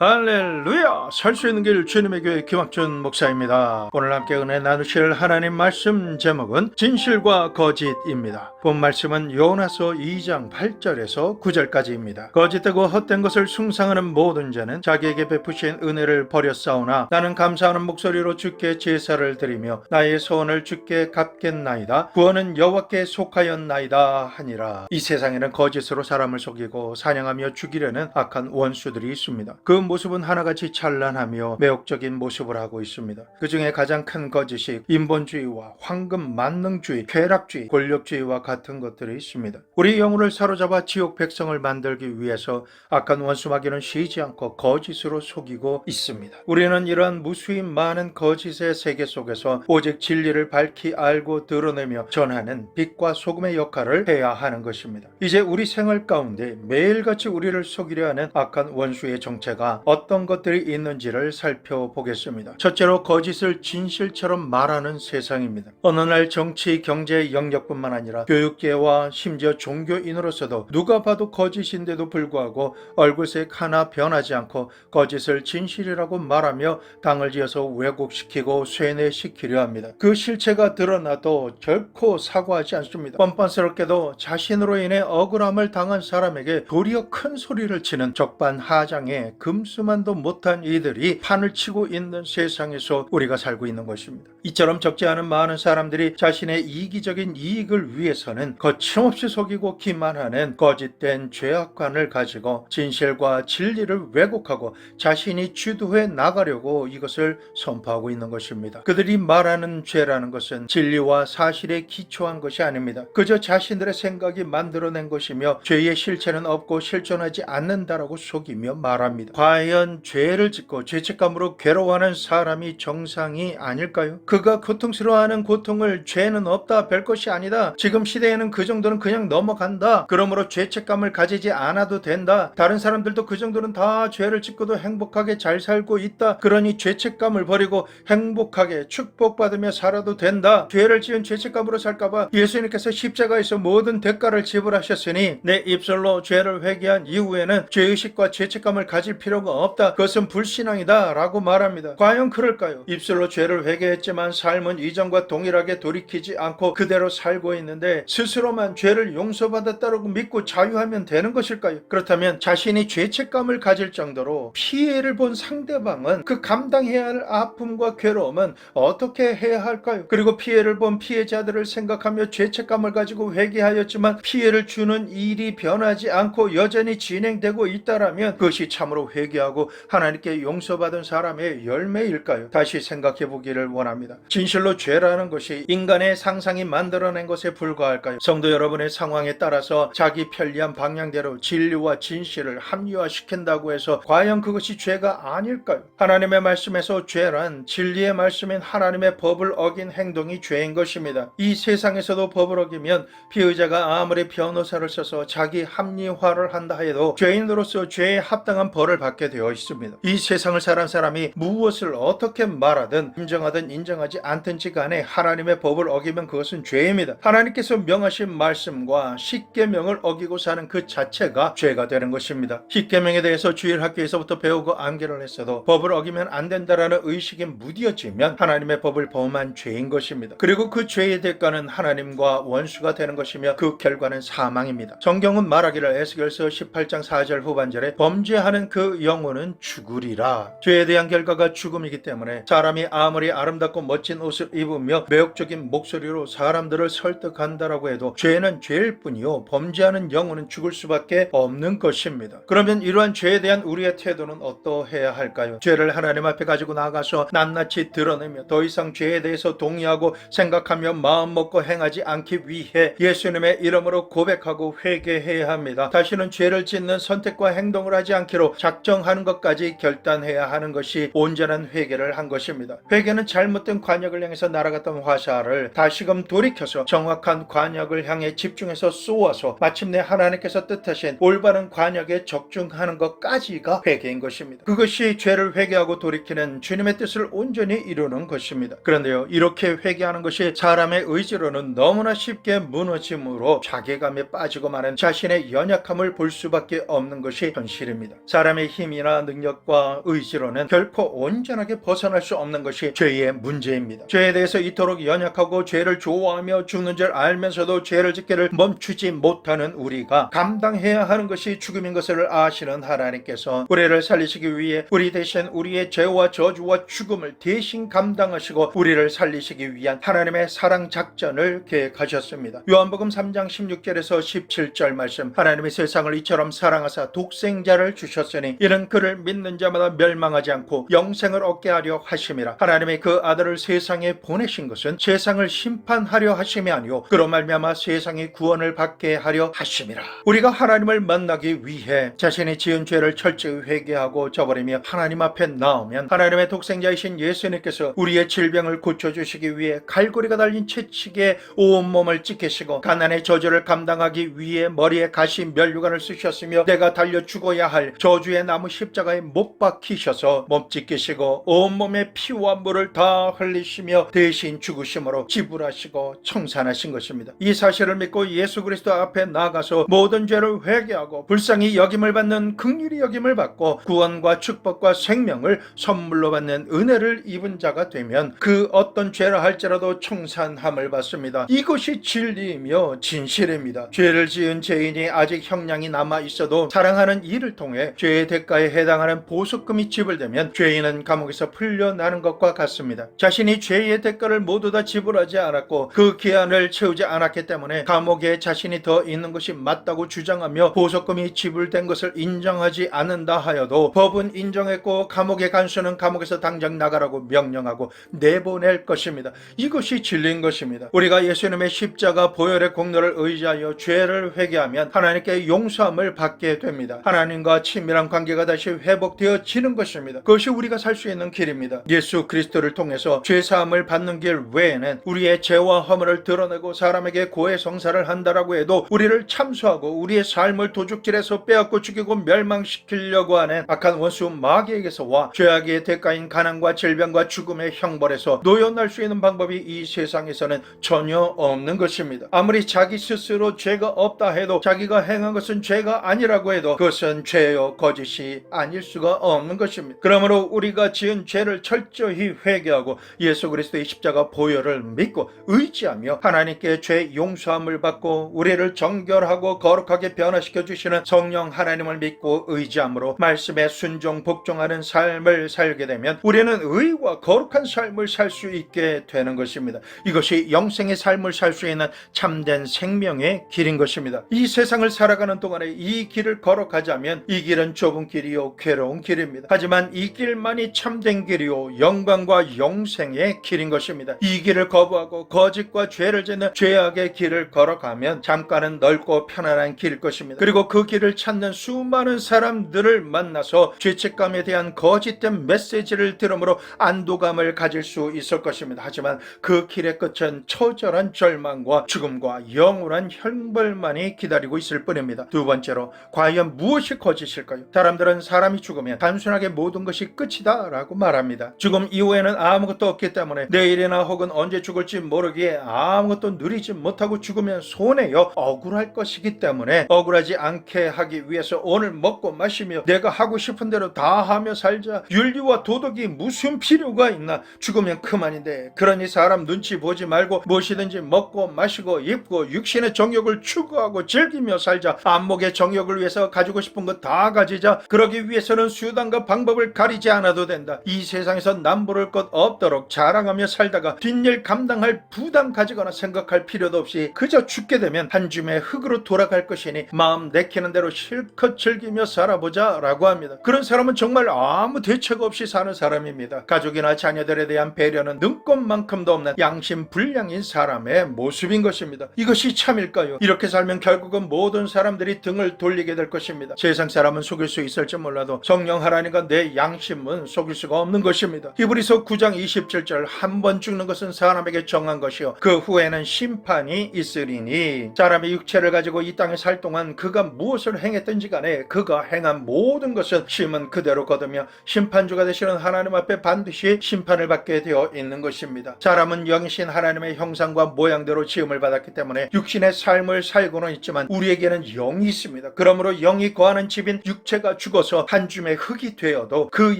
할렐루야! 살 수 있는 길 주님의 교회 김학준 목사입니다. 오늘 함께 은혜 나누실 하나님 말씀 제목은 진실과 거짓입니다. 본 말씀은 요나서 2장 8절에서 9절까지입니다. 거짓되고 헛된 것을 숭상하는 모든 자는 자기에게 베푸신 은혜를 버렸사오나 나는 감사하는 목소리로 주께 제사를 드리며 나의 소원을 주께 갚겠나이다. 구원은 여호와께 속하였나이다 하니라. 이 세상에는 거짓으로 사람을 속이고 사냥하며 죽이려는 악한 원수들이 있습니다. 그 모습은 하나같이 찬란하며 매혹적인 모습을 하고 있습니다. 그 중에 가장 큰 거짓이 인본주의와 황금 만능주의, 쾌락주의, 권력주의와 같은 것들이 있습니다. 우리 영혼을 사로잡아 지옥 백성을 만들기 위해서 악한 원수 마귀는 쉬지 않고 거짓으로 속이고 있습니다. 우리는 이러한 무수히 많은 거짓의 세계 속에서 오직 진리를 밝히 알고 드러내며 전하는 빛과 소금의 역할을 해야 하는 것입니다. 이제 우리 생활 가운데 매일같이 우리를 속이려 하는 악한 원수의 정체가 어떤 것들이 있는지를 살펴보겠습니다. 첫째로 거짓을 진실처럼 말하는 세상입니다. 어느 날 정치, 경제 영역뿐만 아니라 교육계와 심지어 종교인으로서도 누가 봐도 거짓인데도 불구하고 얼굴색 하나 변하지 않고 거짓을 진실이라고 말하며 당을 지어서 왜곡시키고 쇠뇌시키려 합니다. 그 실체가 드러나도 결코 사과하지 않습니다. 뻔뻔스럽게도 자신으로 인해 억울함을 당한 사람에게 도리어 큰 소리를 치는 적반하장의 금수만도 못한 이들이 판을 치고 있는 세상에서 우리가 살고 있는 것입니다. 이처럼 적지 않은 많은 사람들이 자신의 이기적인 이익을 위해서는 거침없이 속이고 기만하는 거짓된 죄악관을 가지고 진실과 진리를 왜곡하고 자신이 주도해 나가려고 이것을 선포하고 있는 것입니다. 그들이 말하는 죄라는 것은 진리와 사실에 기초한 것이 아닙니다. 그저 자신들의 생각이 만들어낸 것이며 죄의 실체는 없고 실존하지 않는다라고 속이며 말합니다. 과연 죄를 짓고 죄책감으로 괴로워하는 사람이 정상이 아닐까요? 그가 고통스러워하는 고통을 죄는 없다, 별것이 아니다, 지금 시대에는 그 정도는 그냥 넘어간다, 그러므로 죄책감을 가지지 않아도 된다, 다른 사람들도 그 정도는 다 죄를 짓고도 행복하게 잘 살고 있다, 그러니 죄책감을 버리고 행복하게 축복받으며 살아도 된다, 죄를 지은 죄책감으로 살까봐 예수님께서 십자가에서 모든 대가를 지불하셨으니 내 입술로 죄를 회개한 이후에는 죄의식과 죄책감을 가질 필요가 없다, 그것은 불신앙이다 라고 말합니다. 과연 그럴까요? 입술로 죄를 회개했지만 삶은 이전과 동일하게 돌이키지 않고 그대로 살고 있는데 스스로만 죄를 용서받았다고 믿고 자유하면 되는 것일까요? 그렇다면 자신이 죄책감을 가질 정도로 피해를 본 상대방은 그 감당해야 할 아픔과 괴로움은 어떻게 해야 할까요? 그리고 피해를 본 피해자들을 생각하며 죄책감을 가지고 회개하였지만 피해를 주는 일이 변하지 않고 여전히 진행되고 있다라면 그것이 참으로 회개하고 하나님께 용서받은 사람의 열매일까요? 다시 생각해 보기를 원합니다. 진실로 죄라는 것이 인간의 상상이 만들어낸 것에 불과할까요? 성도 여러분의 상황에 따라서 자기 편리한 방향대로 진리와 진실을 합리화시킨다고 해서 과연 그것이 죄가 아닐까요? 하나님의 말씀에서 죄란 진리의 말씀인 하나님의 법을 어긴 행동이 죄인 것입니다. 이 세상에서도 법을 어기면 피의자가 아무리 변호사를 써서 자기 합리화를 한다 해도 죄인으로서 죄에 합당한 벌을 받게 되어 있습니다. 이 세상을 살아온 사람이 무엇을 어떻게 말하든 인정하든 인정하지 않든지 간에 하나님의 법을 어기면 그것은 죄입니다. 하나님께서 명하신 말씀과 십계명을 어기고 사는 그 자체가 죄가 되는 것입니다. 십계명에 대해서 주일학교에서부터 배우고 암기를 했어도 법을 어기면 안 된다라는 의식이 무뎌지면 하나님의 법을 범한 죄인 것입니다. 그리고 그 죄의 대가는 하나님과 원수가 되는 것이며 그 결과는 사망입니다. 성경은 말하기를 에스겔서 18장 4절 후반절에 범죄하는 그 영혼은 죽으리라. 죄에 대한 결과가 죽음이기 때문에 사람이 아무리 아름답고 멋진 옷을 입으며 매혹적인 목소리로 사람들을 설득한다라고 해도 죄는 죄일 뿐이요 범죄하는 영혼은 죽을 수밖에 없는 것입니다. 그러면 이러한 죄에 대한 우리의 태도는 어떠해야 할까요? 죄를 하나님 앞에 가지고 나가서 낱낱이 드러내며 더 이상 죄에 대해서 동의하고 생각하며 마음 먹고 행하지 않기 위해 예수님의 이름으로 고백하고 회개해야 합니다. 다시는 죄를 짓는 선택과 행동을 하지 않기로 작정하는 것까지 결단해야 하는 것이 온전한 회개를 한 것입니다. 회개는 잘못된 관역을 향해서 날아갔던 화살을 다시금 돌이켜서 정확한 관역을 향해 집중해서 쏘아서 마침내 하나님께서 뜻하신 올바른 관역에 적중하는 것까지가 회개인 것입니다. 그것이 죄를 회개하고 돌이키는 주님의 뜻을 온전히 이루는 것입니다. 그런데요, 이렇게 회개하는 것이 사람의 의지로는 너무나 쉽게 무너짐으로 자괴감에 빠지고 마는 자신의 연약함을 볼 수밖에 없는 것이 현실입니다. 사람의 힘이 힘이나 능력과 의지로는 결코 온전하게 벗어날 수 없는 것이 죄의 문제입니다. 죄에 대해서 이토록 연약하고 죄를 좋아하며 죽는 줄 알면서도 죄를 짓기를 멈추지 못하는 우리가 감당해야 하는 것이 죽음인 것을 아시는 하나님께서 우리를 살리시기 위해 우리 대신 우리의 죄와 저주와 죽음을 대신 감당하시고 우리를 살리시기 위한 하나님의 사랑 작전을 계획하셨습니다. 요한복음 3장 16절에서 17절 말씀, 하나님이 세상을 이처럼 사랑하사 독생자를 주셨으니 이는 그를 믿는 자마다 멸망하지 않고 영생을 얻게 하려 하심이라. 하나님의 그 아들을 세상에 보내신 것은 세상을 심판하려 하심이 아니요 그로 말미암아 세상이 구원을 받게 하려 하심이라. 우리가 하나님을 만나기 위해 자신이 지은 죄를 철저히 회개하고 저버리며 하나님 앞에 나오면 하나님의 독생자이신 예수님께서 우리의 질병을 고쳐주시기 위해 갈고리가 달린 채찍에 온몸을 찢기시고 가난의 저주를 감당하기 위해 머리에 가시 면류관을 쓰셨으며 내가 달려 죽어야 할 저주의 나무 십자가에 못 박히셔서 몸 찢기시고 온몸에 피와 물을 다 흘리시며 대신 죽으심으로 지불하시고 청산하신 것입니다. 이 사실을 믿고 예수 그리스도 앞에 나가서 모든 죄를 회개하고 불쌍히 여김을 받는 긍휼히 여김을 받고 구원과 축복과 생명을 선물로 받는 은혜를 입은 자가 되면 그 어떤 죄를 할지라도 청산함을 받습니다. 이것이 진리이며 진실입니다. 죄를 지은 죄인이 아직 형량이 남아 있어도 사랑하는 이를 통해 죄의 대가에 해당하는 보석금이 지불되면 죄인은 감옥에서 풀려나는 것과 같습니다. 자신이 죄의 대가를 모두 다 지불하지 않았고 그 기한을 채우지 않았기 때문에 감옥에 자신이 더 있는 것이 맞다고 주장하며 보석금이 지불된 것을 인정하지 않는다 하여도 법은 인정했고 감옥에 간수는 감옥에서 당장 나가라고 명령하고 내보낼 것입니다. 이것이 진리인 것입니다. 우리가 예수님의 십자가 보혈의 공로를 의지하여 죄를 회개하면 하나님께 용서함을 받게 됩니다. 하나님과 친밀한 관계가 다시 회복되어지는 것입니다. 그것이 우리가 살 수 있는 길입니다. 예수 그리스도를 통해서 죄사함을 받는 길 외에는 우리의 죄와 허물을 드러내고 사람에게 고해성사를 한다라고 해도 우리를 참수하고 우리의 삶을 도둑질해서 빼앗고 죽이고 멸망시키려고 하는 악한 원수 마귀에게서 와 죄악의 대가인 가난과 질병과 죽음의 형벌에서 놓여날 수 있는 방법이 이 세상에서는 전혀 없는 것입니다. 아무리 자기 스스로 죄가 없다 해도 자기가 행한 것은 죄가 아니라고 해도 그것은 죄요 거짓이 아닐 수가 없는 것입니다. 그러므로 우리가 지은 죄를 철저히 회개하고 예수 그리스도의 십자가 보혈을 믿고 의지하며 하나님께 죄 용서함을 받고 우리를 정결하고 거룩하게 변화시켜 주시는 성령 하나님을 믿고 의지함으로 말씀에 순종 복종하는 삶을 살게 되면 우리는 의와 거룩한 삶을 살 수 있게 되는 것입니다. 이것이 영생의 삶을 살 수 있는 참된 생명의 길인 것입니다. 이 세상을 살아가는 동안에 이 길을 걸어가자면 이 길은 좁은 길이요 괴로운 길입니다. 하지만 이 길만이 참된 길이요 영광과 영생의 길인 것입니다. 이 길을 거부하고 거짓과 죄를 짓는 죄악의 길을 걸어가면 잠깐은 넓고 편안한 길일 것입니다. 그리고 그 길을 찾는 수많은 사람들을 만나서 죄책감에 대한 거짓된 메시지를 들음으로 안도감을 가질 수 있을 것입니다. 하지만 그 길의 끝은 처절한 절망과 죽음과 영원한 형벌만이 기다리고 있을 뿐입니다. 두 번째로, 과연 무엇이 거짓일까요? 사람들은 사람이 죽으면 단순하게 모든 것이 끝이다 라고 말합니다. 죽음 이후에는 아무것도 없기 때문에 내일이나 혹은 언제 죽을지 모르기에 아무것도 누리지 못하고 죽으면 손해요 억울할 것이기 때문에 억울하지 않게 하기 위해서 오늘 먹고 마시며 내가 하고 싶은 대로 다 하며 살자. 윤리와 도덕이 무슨 필요가 있나? 죽으면 그만인데. 그러니 사람 눈치 보지 말고 무엇이든지 먹고 마시고 입고 육신의 정욕을 추구하고 즐기며 살자. 안목의 정욕을 위해서 가지고 싶은 것 다 가지자. 그러기 위해서는 수단과 방법을 가리지 않아도 된다. 이 세상에서 남부를 것 없도록 자랑하며 살다가 뒷일 감당할 부담 가지거나 생각할 필요도 없이 그저 죽게 되면 한 줌의 흙으로 돌아갈 것이니 마음 내키는 대로 실컷 즐기며 살아보자 라고 합니다. 그런 사람은 정말 아무 대책 없이 사는 사람입니다. 가족이나 자녀들에 대한 배려는 눈꼽만큼도 없는 양심불량인 사람의 모습인 것입니다. 이것이 참일까요? 이렇게 살면 결국은 모든 사람들이 등을 돌리게 될 것입니다. 세상 사람은 속일 수 있을지 몰라도 성령 하나님과 내 양심은 속일 수가 없는 것입니다. 히브리서 9장 27절, 한 번 죽는 것은 사람에게 정한 것이요 그 후에는 심판이 있으리니. 사람이 육체를 가지고 이 땅에 살 동안 그가 무엇을 행했든지 간에 그가 행한 모든 것은 심은 그대로 거두며 심판주가 되시는 하나님 앞에 반드시 심판을 받게 되어 있는 것입니다. 사람은 영이신 하나님의 형상과 모양대로 지음을 받았기 때문에 육신의 삶을 살고는 있지만 우리에게는 영이 있습니다. 그러므로 영이 거하는 집인 육체가 죽음 죽어서 한 줌의 흙이 되어도 그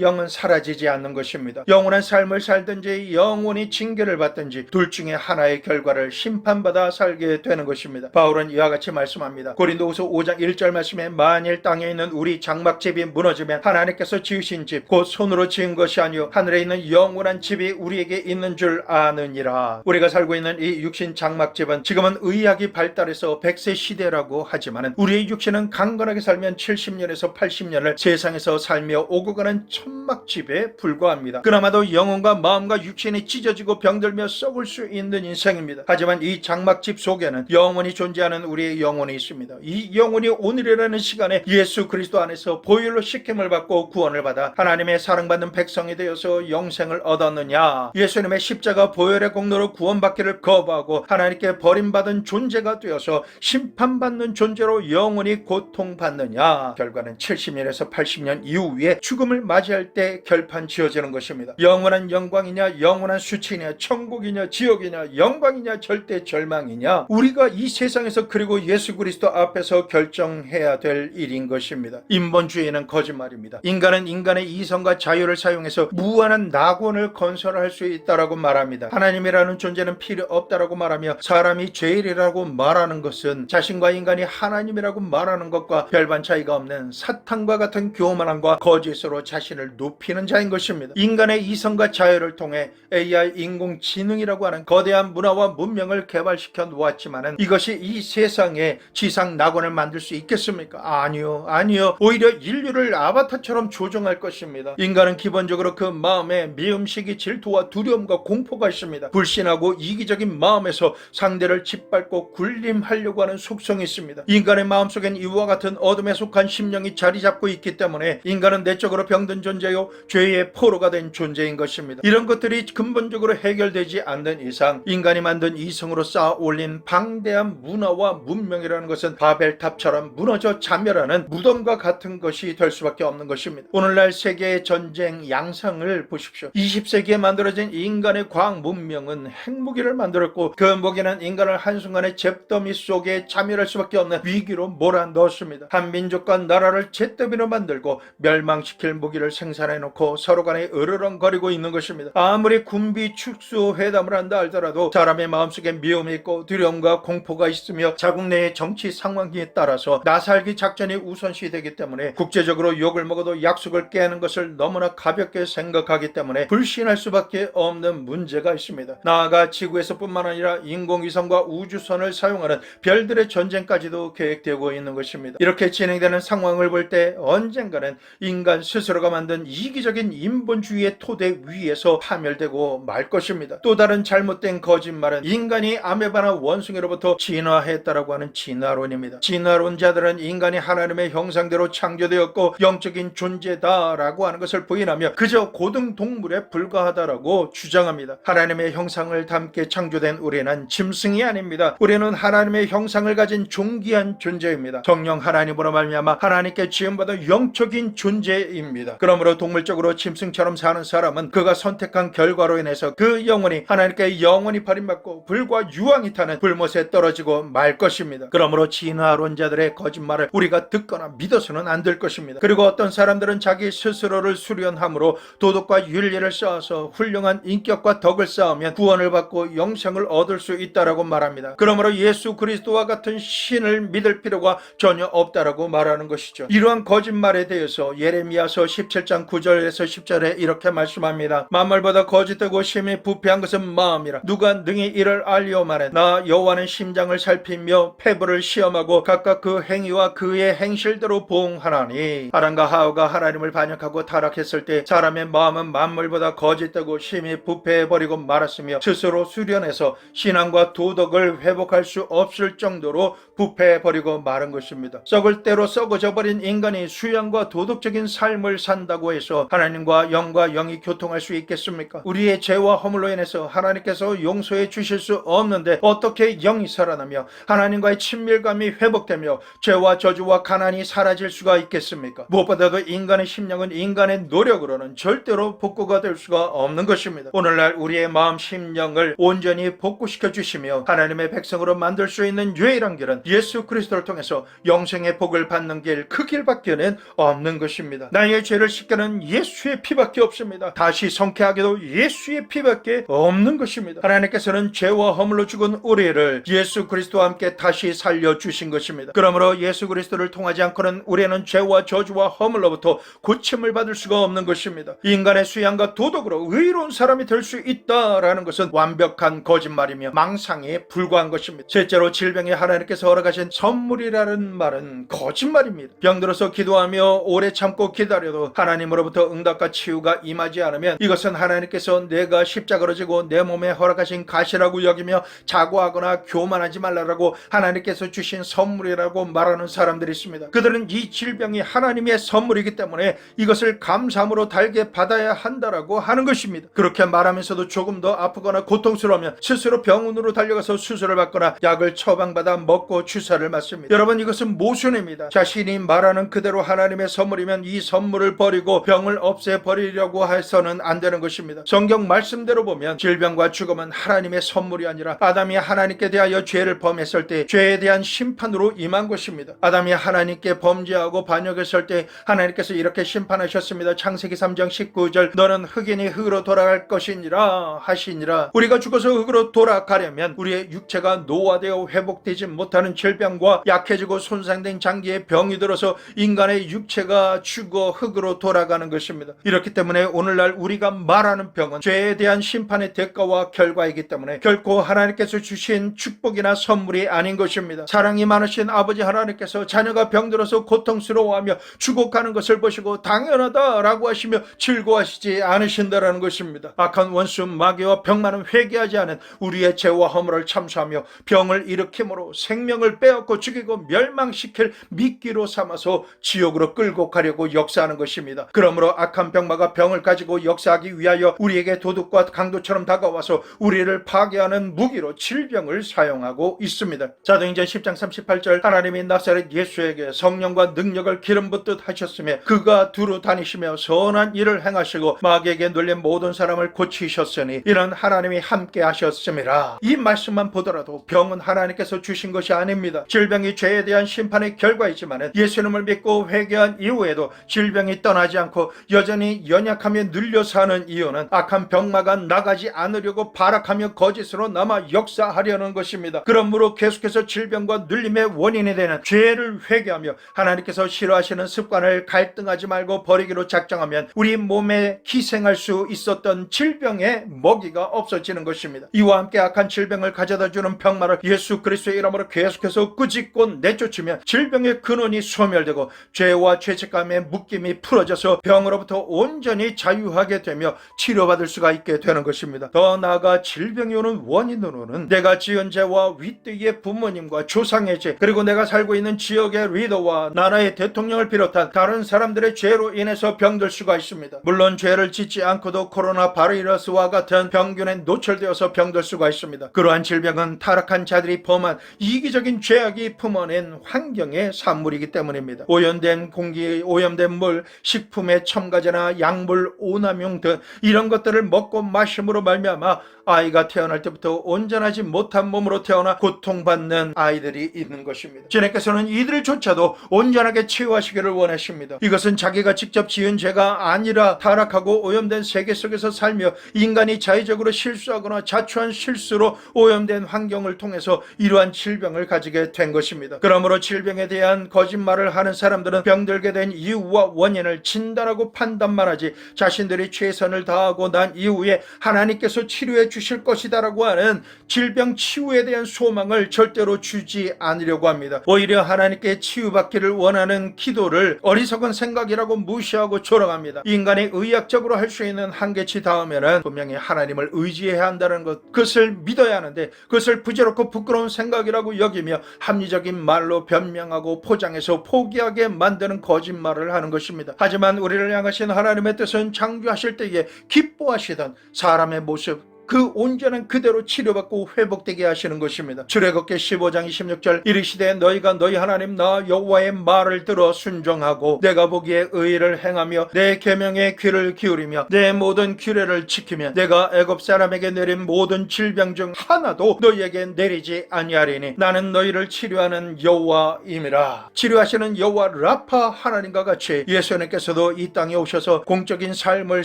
영은 사라지지 않는 것입니다. 영원한 삶을 살든지 영원히 징계를 받든지 둘 중에 하나의 결과를 심판받아 살게 되는 것입니다. 바울은 이와 같이 말씀합니다. 고린도후서 5장 1절 말씀에 만일 땅에 있는 우리 장막집이 무너지면 하나님께서 지으신 집 곧 손으로 지은 것이 아니요 하늘에 있는 영원한 집이 우리에게 있는 줄 아느니라. 우리가 살고 있는 이 육신 장막집은 지금은 의학이 발달해서 100세 시대라고 하지만 우리의 육신은 강건하게 살면 70년에서 80년을 세상에서 살며 오고 가는 천막집에 불과합니다. 그나마도 영혼과 마음과 육신이 찢어지고 병들며 썩을 수 있는 인생입니다. 하지만 이 장막집 속에는 영원히 존재하는 우리의 영혼이 있습니다. 이 영혼이 오늘이라는 시간에 예수 그리스도 안에서 보혈로 씻김을 받고 구원을 받아 하나님의 사랑받는 백성이 되어서 영생을 얻었느냐, 예수님의 십자가 보혈의 공로로 구원받기를 거부하고 하나님께 버림받은 존재가 되어서 심판받는 존재로 영원히 고통받느냐, 결과는 70년에서 80년 이후에 죽음을 맞이할 때 결판 지어지는 것입니다. 영원한 영광이냐, 영원한 수치냐, 천국이냐, 지옥이냐, 영광이냐, 절대 절망이냐, 우리가 이 세상에서 그리고 예수 그리스도 앞에서 결정해야 될 일인 것입니다. 인본주의는 거짓말입니다. 인간은 인간의 이성과 자유를 사용해서 무한한 낙원을 건설할 수 있다라고 말합니다. 하나님이라는 존재는 필요 없다라고 말하며 사람이 죄인이라고 말하는 것은 자신과 인간이 하나님이라고 말하는 것과 별반 차이가 없는 사탄과 같은 교만함과 거짓으로 자신을 높이는 자인 것입니다. 인간의 이성과 자유를 통해 AI 인공지능이라고 하는 거대한 문화와 문명을 개발시켜 놓았지만 이것이 이 세상에 지상 낙원을 만들 수 있겠습니까? 아니요. 오히려 인류를 아바타처럼 조종할 것입니다. 인간은 기본적으로 그 마음에 미음식이 질투와 두려움과 공포가 있습니다. 불신하고 이기적인 마음에서 상대를 짓밟고 군림하려고 하는 속성이 있습니다. 인간의 마음속엔 이와 같은 어둠에 속한 심령이 자리 잡고 있기 때문에 인간은 내적으로 병든 존재요 죄의 포로가 된 존재인 것입니다. 이런 것들이 근본적으로 해결되지 않는 이상 인간이 만든 이성으로 쌓아 올린 방대한 문화와 문명이라는 것은 바벨탑처럼 무너져 자멸하는 무덤과 같은 것이 될 수밖에 없는 것입니다. 오늘날 세계의 전쟁 양상을 보십시오. 20세기에 만들어진 인간의 과학 문명은 핵무기를 만들었고 그 무기는 인간을 한순간에 잿더미 속에 자멸할 수밖에 없는 위기로 몰아넣었습니다. 한 민족과 나라를 잿더미로 만들고 멸망시킬 무기를 생산해놓고 서로 간에 으르렁거리고 있는 것입니다. 아무리 군비 축소 회담을 한다 할더라도 사람의 마음속에 미움이 있고 두려움과 공포가 있으며 자국 내의 정치 상황에 따라서 나살기 작전이 우선시되기 때문에 국제적으로 욕을 먹어도 약속을 깨는 것을 너무나 가볍게 생각하기 때문에 불신할 수밖에 없는 문제가 있습니다. 나아가 지구에서 뿐만 아니라 인공위성과 우주선을 사용하는 별들의 전쟁까지도 계획되고 있는 것입니다. 이렇게 진행되는 상황을 볼 때 언젠가는 인간 스스로가 만든 이기적인 인본주의의 토대 위에서 파멸되고 말 것입니다. 또 다른 잘못된 거짓말은 인간이 아메바나 원숭이로부터 진화했다라고 하는 진화론입니다. 진화론자들은 인간이 하나님의 형상대로 창조되었고 영적인 존재다라고 하는 것을 부인하며 그저 고등동물에 불과하다라고 주장합니다. 하나님의 형상을 담게 창조된 우리는 짐승이 아닙니다. 우리는 하나님의 형상을 가진 존귀한 존재입니다. 성령 하나님으로 말미암아 하나님께 지음받은 영적인 존재입니다. 그러므로 동물적으로 짐승처럼 사는 사람은 그가 선택한 결과로 인해서 그 영혼이 하나님께 영원히 버림받고 불과 유황이 타는 불못에 떨어지고 말 것입니다. 그러므로 진화론자들의 거짓말을 우리가 듣거나 믿어서는 안 될 것입니다. 그리고 어떤 사람들은 자기 스스로를 수련함으로 도덕과 윤리를 쌓아서 훌륭한 인격과 덕을 쌓으면 구원을 받고 영생을 얻을 수 있다라고 말합니다. 그러므로 예수 그리스도와 같은 신을 믿을 필요가 전혀 없다라고 말하는 것이죠. 이러한 거짓말에 대해서 예레미야서 17장 9절에서 10절에 이렇게 말씀합니다. 만물보다 거짓되고 심히 부패한 것은 마음이라 누가 능히 이를 알리오마는 나 여호와는 심장을 살피며 폐부를 시험하고 각각 그 행위와 그의 행실대로 보응하나니. 아람과 하와가 하나님을 반역하고 타락했을 때 사람의 마음은 만물보다 거짓되고 심히 부패해버리고 말았으며 스스로 수련해서 신앙과 도덕을 회복할 수 없을 정도로 부패해버리고 마른 것입니다. 썩을 대로 썩어져 버린 인간이 수양과 도덕적인 삶을 산다고 해서 하나님과 영과 영이 교통할 수 있겠습니까? 우리의 죄와 허물로 인해서 하나님께서 용서해 주실 수 없는데 어떻게 영이 살아나며 하나님과의 친밀감이 회복되며 죄와 저주와 가난이 사라질 수가 있겠습니까? 무엇보다도 인간의 심령은 인간의 노력으로는 절대로 복구가 될 수가 없는 것입니다. 오늘날 우리의 마음 심령을 온전히 복구시켜 주시며 하나님의 백성으로 만들 수 있는 유일한 길은 예수 그리스도를 통해서 영생의 복을 받는 길, 그 길밖에는 없는 것입니다. 나의 죄를 씻기는 예수의 피밖에 없습니다. 다시 성쾌하게도 예수의 피밖에 없는 것입니다. 하나님께서는 죄와 허물로 죽은 우리를 예수 그리스도와 함께 다시 살려주신 것입니다. 그러므로 예수 그리스도를 통하지 않고는 우리는 죄와 저주와 허물로부터 고침을 받을 수가 없는 것입니다. 인간의 수양과 도덕으로 의로운 사람이 될 수 있다라는 것은 완벽한 거짓말이며 망상에 불과한 것입니다. 실제로 질병이 하나님께서 허락하신 선물이라는 말은 거짓말입니다. 병들어서 기도하며 오래 참고 기다려도 하나님으로부터 응답과 치유가 임하지 않으면 이것은 하나님께서 내가 십자가로 지고 내 몸에 허락하신 가시라고 여기며 자고하거나 교만하지 말라라고 하나님께서 주신 선물이라고 말하는 사람들이 있습니다. 그들은 이 질병이 하나님의 선물이기 때문에 이것을 감사함으로 달게 받아야 한다라고 하는 것입니다. 그렇게 말하면서도 조금 더 아프거나 고통스러우면 스스로 병원으로 달려가서 수술을 받거나 약을 처방받아 먹고 주사를 맞습니다. 여러분, 이것은 모순입니다. 자신이 말하는 그대로 하나님의 선물이면 이 선물을 버리고 병을 없애버리려고 해서는 안 되는 것입니다. 성경 말씀대로 보면 질병과 죽음은 하나님의 선물이 아니라 아담이 하나님께 대하여 죄를 범했을 때 죄에 대한 심판으로 임한 것입니다. 아담이 하나님께 범죄하고 반역했을 때 하나님께서 이렇게 심판하셨습니다. 창세기 3장 19절 너는 흑인이 흑으로 돌아갈 것이니라 하시니라. 우리가 죽어서 흑으로 돌아가려면 우리의 육체가 노화되어 회복되지 못하는 질병과 약해지고 손상된 장기에 병이 들어서 인간의 육체가 죽어 흑으로 돌아가는 것입니다. 이렇기 때문에 오늘날 우리가 말하는 병은 죄에 대한 심판의 대가와 결과이기 때문에 결코 하나님께서 주신 축복이나 선물이 아닌 것입니다. 사랑이 많으신 아버지 하나님께서 자녀가 병들어서 고통스러워하며 죽어가는 것을 보시고 당연하다라고 하시며 즐거워하시지 않으신다라는 것입니다. 악한 원수 마귀와 병만은 회개하지 않은 우리의 죄와 허물을 참수하며 병을 일으킴으로 생명을 빼앗고 죽이고 멸망시킬 미끼로 삼아서 지옥으로 끌고 가려고 역사하는 것입니다. 그러므로 악한 병마가 병을 가지고 역사하기 위하여 우리에게 도둑과 강도처럼 다가와서 우리를 파괴하는 무기로 질병을 사용하고 있습니다. 사도행전 10장 38절 하나님이 나사렛 예수에게 성령과 능력을 기름 붓듯 하셨으며 그가 두루 다니시며 선한 일을 행하시고 마귀에게 눌린 모든 사람을 고치셨으니 이는 하나님이 함께 하셨음이라. 이 말씀만 보더라도 병은 하나님께서 주신 것이 아닙니다. 질병이 죄에 대한 심판의 결과이지만 예수님을 믿고 회개한 이후에도 질병이 떠나지 않고 여전히 연약하며 눌려 사는 이유는 악한 병마가 나가지 않으려고 발악하며 거짓으로 남아 역사하려는 것입니다. 그러므로 계속해서 질병과 눌림의 원인이 되는 죄를 회개하며 하나님께서 싫어하시는 습관을 갈등하지 말고 버리기로 작정하면 우리 몸에 기생할 수 있었던 질병의 먹이가 없어지는 것입니다. 이와 함께 악한 질병을 가져다주는 병마를 예수 그리스도의 이름으로 계속해서 꾸짖고 내쫓으면 질병의 근원이 소멸되고 죄와 죄책감의 묶임이 풀어져서 병으로부터 온전히 자유하게 되며 치료받을 수가 있게 되는 것입니다. 더 나아가 질병이 오는 원인으로는 내가 지은 죄와 윗뒤의 부모님과 조상의 죄, 그리고 내가 살고 있는 지역의 리더와 나라의 대통령을 비롯한 다른 사람들의 죄로 인해서 병들 수가 있습니다. 물론 죄를 짓지 않고도 코로나 바이러스와 같은 병균에 노출되어서 병들 수가 있습니다. 그러한 질병은 타락한 자들이 범한 이기적인 죄악이 품어낸 환경의 산물이기 때문입니다. 오염된 공기, 오염된 물, 식품의 첨가제나 약물, 오남용 등 이런 것들을 먹고 마심으로 말미암아 아이가 태어날 때부터 온전하지 못한 몸으로 태어나 고통받는 아이들이 있는 것입니다. 주님께서는 이들조차도 온전하게 치유하시기를 원하십니다. 이것은 자기가 직접 지은 죄가 아니라 타락하고 오염된 세계 속에서 살며 인간이 자의적으로 실수하거나 자초한 실수로 오염된 환경을 통해서 이러한 질병을 가지게 된 것입니다. 그러므로 질병에 대한 거짓말을 하는 사람들은 병들게 된 이유와 원인을 진단하고 판단만 하지 자신들이 최선을 다하고 난 이후에 하나님께서 치료해 주실 것이다라고 하는 질병 치유에 대한 소망을 절대로 주지 않으려고 합니다. 오히려 하나님께 치유받기를 원하는 기도를 어리석은 생각이라고 무시하고 조롱합니다. 인간이 의학적으로 할 수 있는 한계치 다음에는 분명히 하나님을 의지해야 한다는 것, 그것을 믿어야 하는데 그것을 부질없고 부끄러운 생각이라고 여기며 합리적인 말로 변명하고 포장해서 포기하게 만드는 거짓말을 하는 것입니다. 하지만 우리를 향하신 하나님의 뜻은 창조하실 때에 기뻐하시던 사람의 모습, 그 온전한 그대로 치료받고 회복되게 하시는 것입니다. 출애굽기 15장 26절 이르시되 너희가 너희 하나님 나 여호와의 말을 들어 순종하고 내가 보기에 의를 행하며 내 계명에 귀를 기울이며 내 모든 규례를 지키며 내가 애굽 사람에게 내린 모든 질병 중 하나도 너희에게 내리지 아니하리니 나는 너희를 치료하는 여호와임이라. 치료하시는 여호와 라파 하나님과 같이 예수님께서도 이 땅에 오셔서 공적인 삶을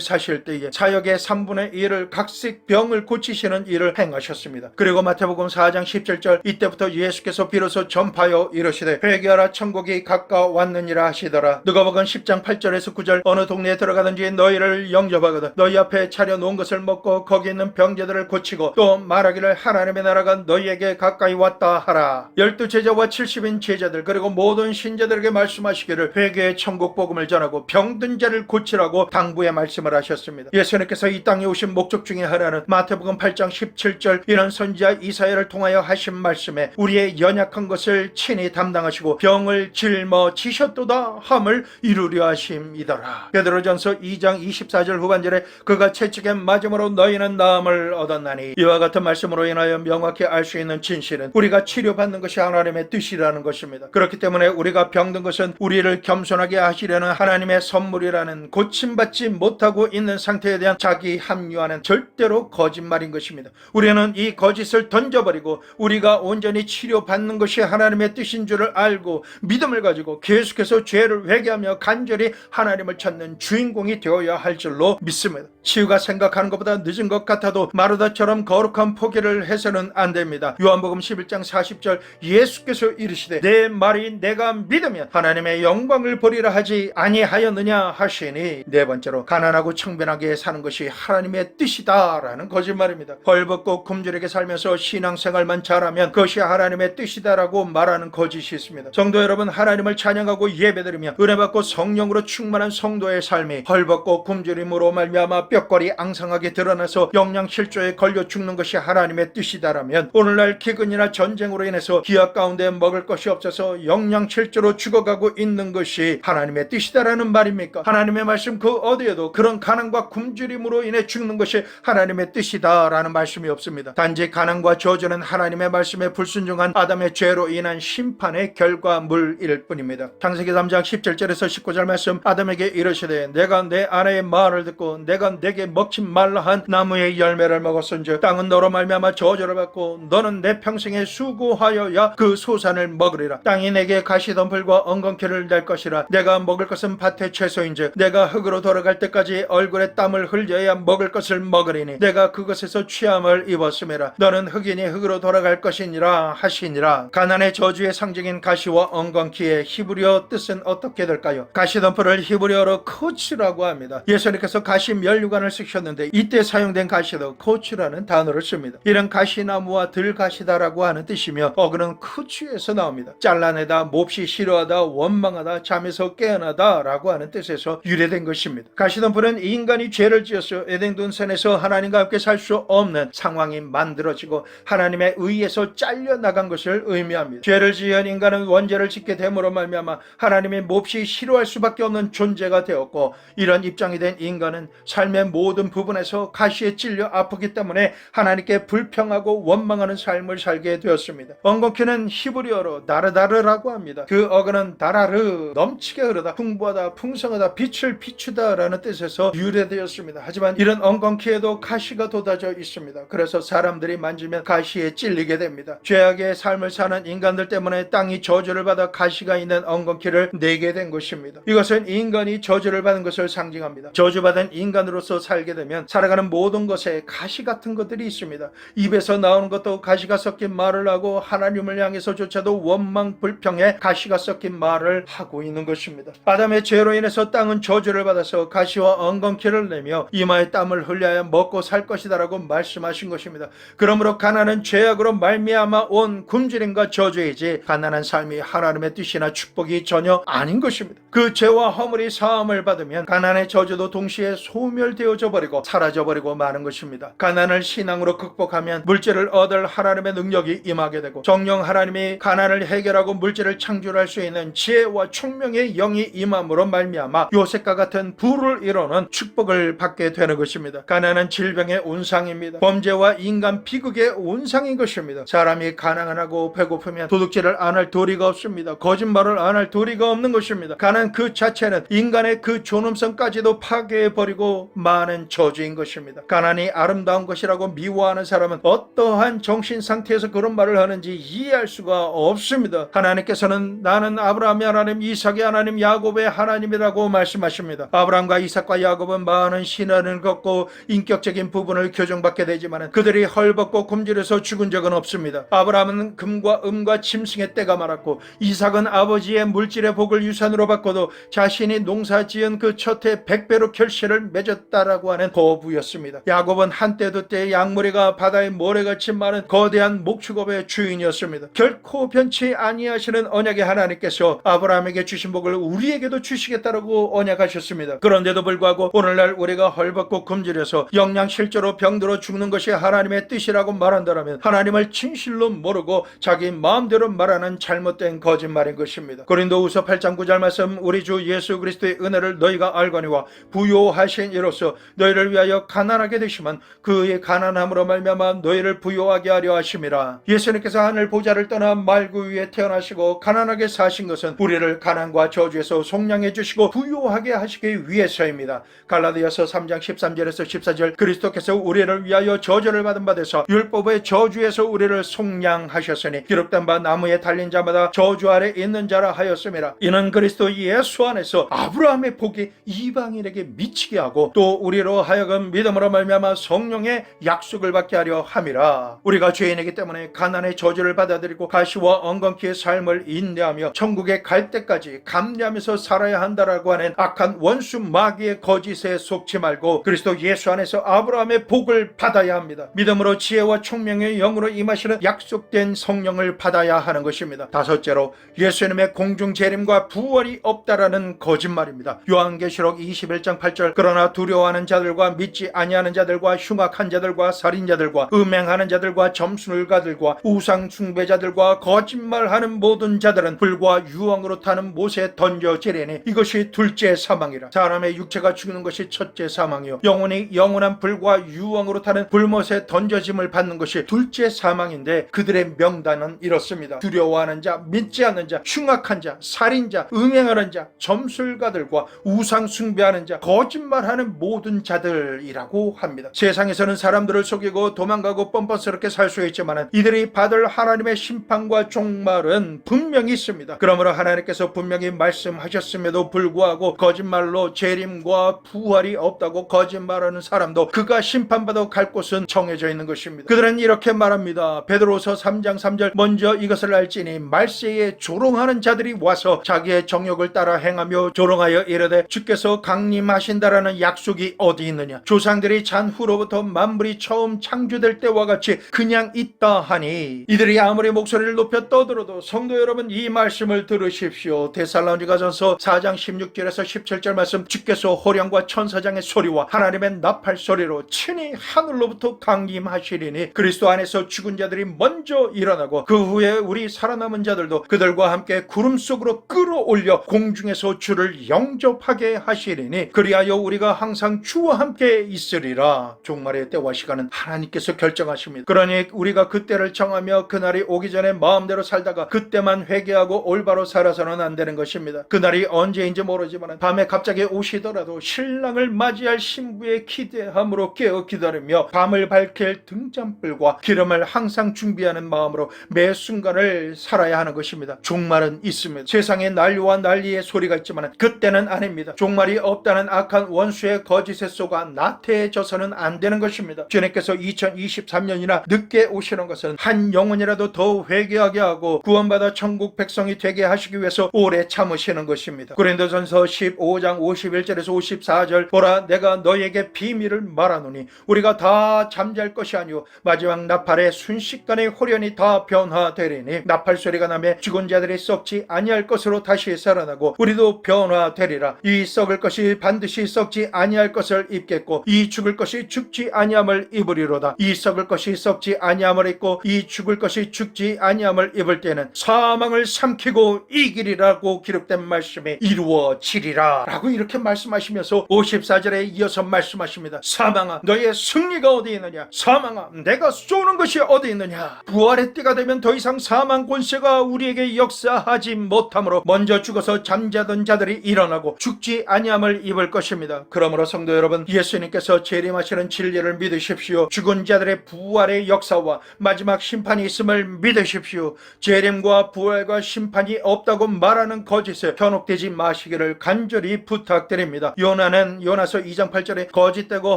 사실 때에 사역의 3분의 1을 각색 병 을 고치시는 일을 행하셨습니다. 그리고 마태복음 4장 17절 이때부터 예수께서 비로소 전파하여 이르시되 회개하라 천국이 가까웠느니라 하시더라. 누가복음 10장 8절에서 9절 어느 동네에 들어가든지 너희를 영접하거든 너희 앞에 차려놓은 것을 먹고 거기 있는 병자들을 고치고 또 말하기를 하나님의 나라가 너희에게 가까이 왔다 하라. 12제자와 70인 제자들 그리고 모든 신자들에게 말씀하시기를 회개의 천국 복음을 전하고 병든 자를 고치라고 당부의 말씀을 하셨습니다. 예수님께서 이 땅에 오신 목적 중에 하나는 마태복음 8장 17절 이런 선지자 이사야를 통하여 하신 말씀에 우리의 연약한 것을 친히 담당하시고 병을 짊어지셨도다 함을 이루려 하심이더라. 베드로전서 2장 24절 후반절에 그가 채찍에 맞음으로 너희는 나음을 얻었나니 이와 같은 말씀으로 인하여 명확히 알 수 있는 진실은 우리가 치료받는 것이 하나님의 뜻이라는 것입니다. 그렇기 때문에 우리가 병든 것은 우리를 겸손하게 하시려는 하나님의 선물이라는 고침받지 못하고 있는 상태에 대한 자기 합리화는 절대로 거짓말인 것입니다. 우리는 이 거짓을 던져버리고 우리가 온전히 치료받는 것이 하나님의 뜻인 줄을 알고 믿음을 가지고 계속해서 죄를 회개하며 간절히 하나님을 찾는 주인공이 되어야 할 줄로 믿습니다. 치유가 생각하는 것보다 늦은 것 같아도 마르다처럼 거룩한 포기를 해서는 안 됩니다. 요한복음 11장 40절 예수께서 이르시되 내 말이 내가 믿으면 하나님의 영광을 보리라 하지 아니하였느냐 하시니 네 번째로 가난하고 청변하게 사는 것이 하나님의 뜻이다라는 거짓말입니다. 벌벗고 굶주리게 살면서 신앙생활만 잘하면 그것이 하나님의 뜻이다라고 말하는 거짓이 있습니다. 성도 여러분, 하나님을 찬양하고 예배드리며 은혜받고 성령으로 충만한 성도의 삶이 벌벗고 굶주림으로 말미암아 뼈골이 앙상하게 드러나서 영양실조에 걸려 죽는 것이 하나님의 뜻이다라면 오늘날 기근이나 전쟁으로 인해서 기약 가운데 먹을 것이 없어서 영양실조로 죽어가고 있는 것이 하나님의 뜻이다라는 말입니까? 하나님의 말씀 그 어디에도 그런 가난과 굶주림으로 인해 죽는 것이 하나님의 뜻이다라는 말씀이 없습니다. 단지 가난과 저주는 하나님의 말씀에 불순종한 아담의 죄로 인한 심판의 결과물일 뿐입니다. 창세기 3장 17절에서 19절 말씀 아담에게 이르시되 내가 내 아내의 말을 듣고 내가 내게 먹지 말라 한 나무의 열매를 먹었은즉 땅은 너로 말미암아 저주를 받고 너는 내 평생에 수고하여야 그 소산을 먹으리라. 땅이 내게 가시덤불과 엉겅퀴를 낼 것이라. 내가 먹을 것은 밭의 채소인즉 내가 흙으로 돌아갈 때까지 얼굴에 땀을 흘려야 먹을 것을 먹으리니 내가 그것에서 취함을 입었음이라. 너는 흙이니 흙으로 돌아갈 것이니라 하시니라. 가난의 저주의 상징인 가시와 엉겅퀴의 히브리어 뜻은 어떻게 될까요? 가시덤불을 히브리어로 코츠라고 합니다. 예수님께서 가시 면류관을 쓰셨는데 이때 사용된 가시도 코츠라는 단어를 씁니다. 이런 가시나무와 들가시다라고 하는 뜻이며 어그는 코츠에서 나옵니다. 잘라내다, 몹시 싫어하다, 원망하다, 잠에서 깨어나다 라고 하는 뜻에서 유래된 것입니다. 가시덤불은 인간이 죄를 지어서 에덴 동산에서 하나님과 함께 살 수 없는 상황이 만들어지고 하나님의 의에서 잘려나간 것을 의미합니다. 죄를 지은 인간은 원죄를 짓게 됨으로 말미암아 하나님이 몹시 싫어할 수밖에 없는 존재가 되었고 이런 입장이 된 인간은 삶의 모든 부분에서 가시에 찔려 아프기 때문에 하나님께 불평하고 원망하는 삶을 살게 되었습니다. 엉겅퀴는 히브리어로 나르다르라고 합니다. 그 어근은 다라르, 넘치게 흐르다, 풍부하다, 풍성하다, 빛을 비추다 라는 뜻에서 유래되었습니다. 하지만 이런 엉겅퀴에도 가시가 돋아져 있습니다. 그래서 사람들이 만지면 가시에 찔리게 됩니다. 죄악의 삶을 사는 인간들 때문에 땅이 저주를 받아 가시가 있는 엉겅퀴를 내게 된 것입니다. 이것은 인간이 저주를 받은 것을 상징합니다. 저주받은 인간으로서 살게 되면 살아가는 모든 것에 가시 같은 것들이 있습니다. 입에서 나오는 것도 가시가 섞인 말을 하고 하나님을 향해서조차도 원망 불평에 가시가 섞인 말을 하고 있는 것입니다. 아담의 죄로 인해서 땅은 저주를 받아서 가시와 엉겅퀴를 내며 이마에 땀을 흘려야 먹고 살 것이 것이다라고 말씀하신 것입니다. 그러므로 가난은 죄악으로 말미암아 온 굶주림과 저주이지 가난한 삶이 하나님의 뜻이나 축복이 전혀 아닌 것입니다. 그 죄와 허물이 사함을 받으면 가난의 저주도 동시에 소멸되어져 버리고 사라져 버리고 마는 것입니다. 가난을 신앙으로 극복하면 물질을 얻을 하나님의 능력이 임하게 되고 정령 하나님이 가난을 해결하고 물질을 창출할 수 있는 지혜와 총명의 영이 임함으로 말미암아 요셉과 같은 부를 이루는 축복을 받게 되는 것입니다. 가난은 질병의 온상입니다. 범죄와 인간 비극의 온상인 것입니다. 사람이 가난하고 배고프면 도둑질을 안 할 도리가 없습니다. 거짓말을 안 할 도리가 없는 것입니다. 가난 그 자체는 인간의 그 존엄성까지도 파괴해버리고 많은 저주인 것입니다. 가난이 아름다운 것이라고 미워하는 사람은 어떠한 정신 상태에서 그런 말을 하는지 이해할 수가 없습니다. 하나님께서는 나는 아브라함의 하나님, 이삭의 하나님, 야곱의 하나님이라고 말씀하십니다. 아브라함과 이삭과 야곱은 많은 신앙을 걷고 인격적인 부분을 교정받게 되지만 그들이 헐벗고 굶주려서 죽은 적은 없습니다. 아브라함은 금과 음과 짐승의 때가 많았고 이삭은 아버지의 물질의 복을 유산으로 받고도 자신이 농사지은 그 첫 해 100배로 결실을 맺었다라고 하는 거부였습니다. 야곱은 한때도 때 양무리가 바다의 모래같이 많은 거대한 목축업의 주인이었습니다. 결코 변치 아니하시는 언약의 하나님께서 아브라함에게 주신 복을 우리에게도 주시겠다라고 언약하셨습니다. 그런데도 불구하고 오늘날 우리가 헐벗고 굶주려서 영양실조로 병들어 죽는 것이 하나님의 뜻이라고 말한다면 하나님을 진실로 모르고 자기 마음대로 말하는 잘못된 거짓말인 것입니다. 고린도후서 8장 9절 말씀, 우리 주 예수 그리스도의 은혜를 너희가 알거니와 부요하신 이로써 너희를 위하여 가난하게 되시면 그의 가난함으로 말미암아 너희를 부요하게 하려 하심이라. 예수님께서 하늘 보좌를 떠나 말구 위에 태어나시고 가난하게 사신 것은 우리를 가난과 저주에서 속량해 주시고 부요하게 하시기 위해서입니다. 갈라디아서 3장 13절에서 14절, 그리스도께서 우리를 위하여 저주를 받은 바 되사 율법의 저주에서 우리를 속량하셨으니 기록된 바 나무에 달린 자마다 저주 아래 있는 자라 하였음이라. 이는 그리스도 예수 안에서 아브라함의 복이 이방인에게 미치게 하고 또 우리로 하여금 믿음으로 말미암아 성령의 약속을 받게 하려 함이라. 우리가 죄인이기 때문에 가난의 저주를 받아들이고 가시와 엉겅퀴의 삶을 인내하며 천국에 갈 때까지 감내하면서 살아야 한다라고 하는 악한 원수 마귀의 거짓에 속지 말고 그리스도 예수 안에서 아브라함의 복을 받아야 합니다. 믿음으로 지혜와 총명의 영으로 임하시는 약속된 성령을 받아야 하는 것입니다. 다섯째로, 예수님의 공중 재림과 부활이 없다라는 거짓말입니다. 요한계시록 21장 8절, 그러나 두려워하는 자들과 믿지 아니하는 자들과 흉악한 자들과 살인자들과 음행하는 자들과 점술가들과 우상 숭배자들과 거짓말하는 모든 자들은 불과 유황으로 타는 못에 던져지리니 이것이 둘째 사망이라. 사람의 육체가 죽는 것이 첫째 사망이요 영혼이 영원한 불과 유황으로 타는 불못에 던져짐을 받는 것이 둘째 사망인데 그들의 명단은 이렇습니다. 두려워하는 자, 믿지 않는 자, 흉악한 자, 살인자, 음행하는 자, 점술가들과 우상 숭배하는 자, 거짓말하는 모든 자들이라고 합니다. 세상에서는 사람들을 속이고 도망가고 뻔뻔스럽게 살 수 있지만 이들이 받을 하나님의 심판과 종말은 분명히 있습니다. 그러므로 하나님께서 분명히 말씀하셨음에도 불구하고 거짓말로 재림과 부활이 없다고 거짓말하는 사람도 그가 심판받아 갈 곳은 정해져 있는 것입니다. 그들은 이렇게 말합니다. 베드로서 3장 3절, 먼저 이것을 알지니 말세에 조롱하는 자들이 와서 자기의 정욕을 따라 행하며 조롱하여 이르되 주께서 강림하신다라는 약속이 어디 있느냐. 조상들이 잔 후로부터 만물이 처음 창조될 때와 같이 그냥 있다 하니. 이들이 아무리 목소리를 높여 떠들어도 성도 여러분, 이 말씀을 들으십시오. 데살로니가전서 4장 16절에서 17절 말씀, 주께서 호령과 천사장의 소리와 하나님의 나팔 소리로 친히 하늘로부터 강림하시리니 그리스도 안에서 죽은 자들이 먼저 일어나고 그 후에 우리 살아남은 자들도 그들과 함께 구름 속으로 끌어올려 공중에서 주를 영접하게 하시리니 그리하여 우리가 항상 주와 함께 있으리라. 종말의 때와 시간은 하나님께서 결정하십니다. 그러니 우리가 그때를 정하며 그날이 오기 전에 마음대로 살다가 그때만 회개하고 올바로 살아서는 안 되는 것입니다. 그날이 언제인지 모르지만 밤에 갑자기 오시더라도 신랑을 맞이할 신부의 기대함으로 깨어 기다리며 밤을 밝힐 등잔불과 기름을 항상 준비하는 마음으로 매 순간을 살아야 하는 것입니다. 종말은 있습니다. 세상에 난리와 난리의 소리가 있지만 그때는 아닙니다. 종말이 없다는 악한 원수의 거짓에 속아 나태해져서는 안 되는 것입니다. 주님께서 2023년이나 늦게 오시는 것은 한 영혼이라도 더 회개하게 하고 구원받아 천국 백성이 되게 하시기 위해서 오래 참으시는 것입니다. 고린도전서 15장 51절에서 54절, 보라 내가 너에게 비밀을 말하노니 우리가 다 잠잘 것이 아니오 마지막 나팔에 순식간에 홀연히 다 변화되리니 나팔 소리가 나며 죽은 자들이 썩지 아니할 것으로 다시 살아나고 우리도 변화되리라. 이 썩을 것이 반드시 썩지 아니할 것을 입겠고 이 죽을 것이 죽지 아니함을 입으리로다. 이 썩을 것이 썩지 아니함을 입고 이 죽을 것이 죽지 아니함을 입을 때는 사망을 삼키고 이기리라고 기록된 말씀이 이루어지리라 라고 이렇게 말씀하시면서 54절에 이어서 말씀하십니다. 사망아 너의 승리가 어디 있느냐. 사망아 내가 쏘는 것이 어디 있느냐. 부활의 때가 되면 더 이상 사망 권세가 우리에게 역사하지 못하므로 먼저 죽어서 잠자던 자들이 일어나고 죽지 아니함을 입을 것입니다. 그러므로 성도 여러분, 예수님께서 재림하시는 진리를 믿으십시오. 죽은 자들의 부활의 역사와 마지막 심판이 있음을 믿으십시오. 재림과 부활과 심판이 없다고 말하는 거짓에 현혹되지 마시기를 간절히 부탁드립니다. 요나는 요나서 2장 8절에 거짓되고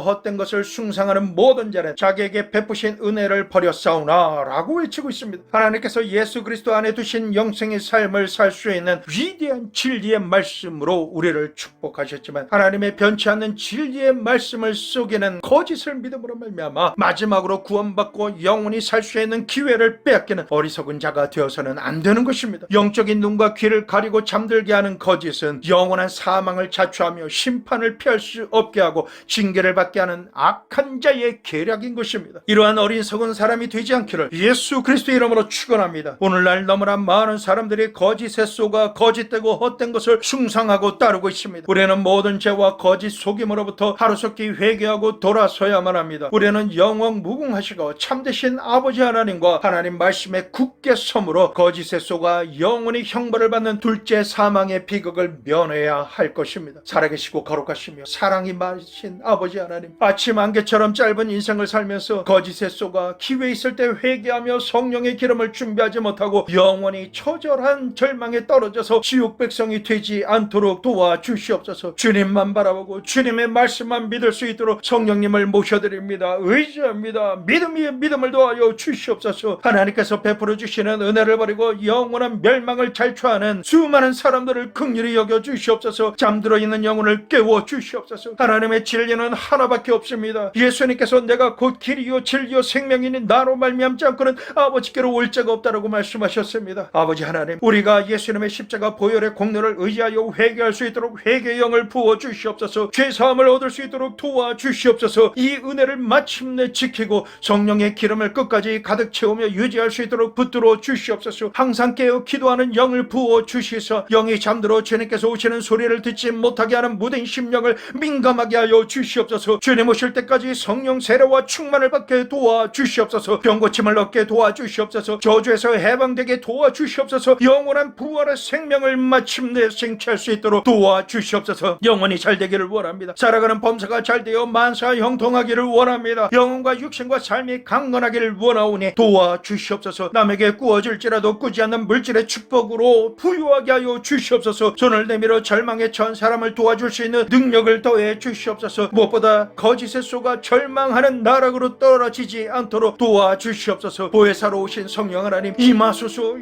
헛된 것을 숭상하는 모든 자는 자기에게 베푸신 은혜를 버렸사오나 라고 외치고 있습니다. 하나님께서 예수 그리스도 안에 두신 영생의 삶을 살 수 있는 위대한 진리의 말씀으로 우리를 축복하셨지만 하나님의 변치 않는 진리의 말씀을 속이는 거짓을 믿음으로 말미암아 마지막으로 구원받고 영원히 살 수 있는 기회를 빼앗기는 어리석은 자가 되어서는 안 되는 것입니다. 영적인 눈과 귀를 가리고 잠들게 하는 거짓은 영원한 사망을 자초하며 심판을 피할 수 없게 하고 징계를 받게 하는 악한 자의 계략인 것입니다. 이러한 어리석은 사람이 되지 않기를 예수 그리스도 이름으로 축원합니다. 오늘날 너무나 많은 사람들이 거짓에 속아 거짓되고 헛된 것을 숭상하고 따르고 있습니다. 우리는 모든 죄와 거짓 속임으로부터 하루속히 회개하고 돌아서야만 합니다. 우리는 영원 무궁하시고 참되신 아버지 하나님과 하나님 말씀에 굳게 섬으로 거짓에 속아 영원히 형벌을 받는 둘째 사망의 비극을 면해야 할 것입니다. 살아계시고 거룩하시며 사랑이 많으신 아버지 하나님, 아침 안개처럼 짧은 인생을 살면서 거짓에 속아 기회 있을 때 회개하며 성령의 기름을 준비하지 못하고 영원히 처절한 절망에 떨어져서 지옥 백성이 되지 않도록 도와주시옵소서. 주님만 바라보고 주님의 말씀만 믿을 수 있도록 성령님을 모셔드립니다. 의지합니다. 믿음을 도와여 주시옵소서. 하나님께서 베풀어 주시는 은혜를 버리고 영원한 멸망을 잘초하는 수많은 사람들을 긍휼히 여겨 주시옵소서. 잠들어 있는 영혼을 깨워 주시옵소서. 하나님의 진리는 하나밖에 없습니다. 예수님께서 내가 곧 길이요 진리요 생명이니 나로 말미암지 않고는 아버지께로 올 자가 없다라고 말씀하셨습니다. 아버지 하나님, 우리가 예수님의 십자가 보혈의 공로를 의지하여 회개할 수 있도록 회개의 영을 부어 주시옵소서. 죄사함을 얻을 수 있도록 도와주시옵소서. 이 은혜를 마침내 지키고 성령의 기름을 끝까지 가득 채우며 유지할 수 있도록 붙들어 주시옵소서. 항상 깨어 기도하는 영을 부어 주시서 영이 잠들어 주님께서 오시는 소리를 듣지 못하게 하는 무딘 심령을 민감하게 하여 주시옵소서. 주님 오실 때까지 성령 세례와 충만을 받게 도와주시옵소서. 병고침을 얻게 도와주시옵소서. 저주에서 해방되게 도와주시옵소서. 영원한 부활의 생명을 마침내 생취할 수 있도록 도와주시옵소서. 영원히 잘 되기를 원합니다. 살아가는 범사가 잘 되어 만사 형통하기를 원합니다. 영혼과 육신과 삶이 강건하기를 원하오니 도와주시옵소서. 남에게 꾸어질지라도 꾸지 않는 물질의 축복으로 부유하게 하여 주시옵소서. 손을 내밀어 절망에 처한 사람을 도와줄 수 있는 능력을 더해 주시옵소서. 무엇보다 거짓에 속아 절망하는 나락으로 떨어지지 않도록 도와주시옵소서. 보혜사로 오신 성령 하나님, 임하소서.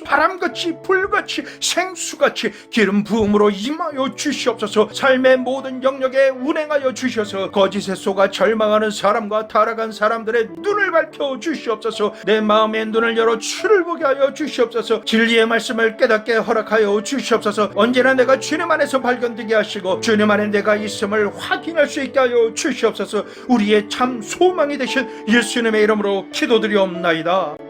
바람같이 불같이 생수같이 기름 부음으로 임하여 주시옵소서. 삶의 모든 영역에 운행하여 주셔서 거짓에 속아 절망하는 사람과 타락한 사람들의 눈을 밝혀 주시옵소서. 내 마음의 눈을 열어 주를 보게 하여 주시옵소서. 진리의 말씀을 깨닫게 허락하여 주시옵소서. 언제나 내가 주님 안에서 발견되게 하시고 주님 안에 내가 있음을 확인할 수 있게 하여 주시옵소서. 우리의 참 소망이 되신 예수님의 이름으로 기도드리옵나이다.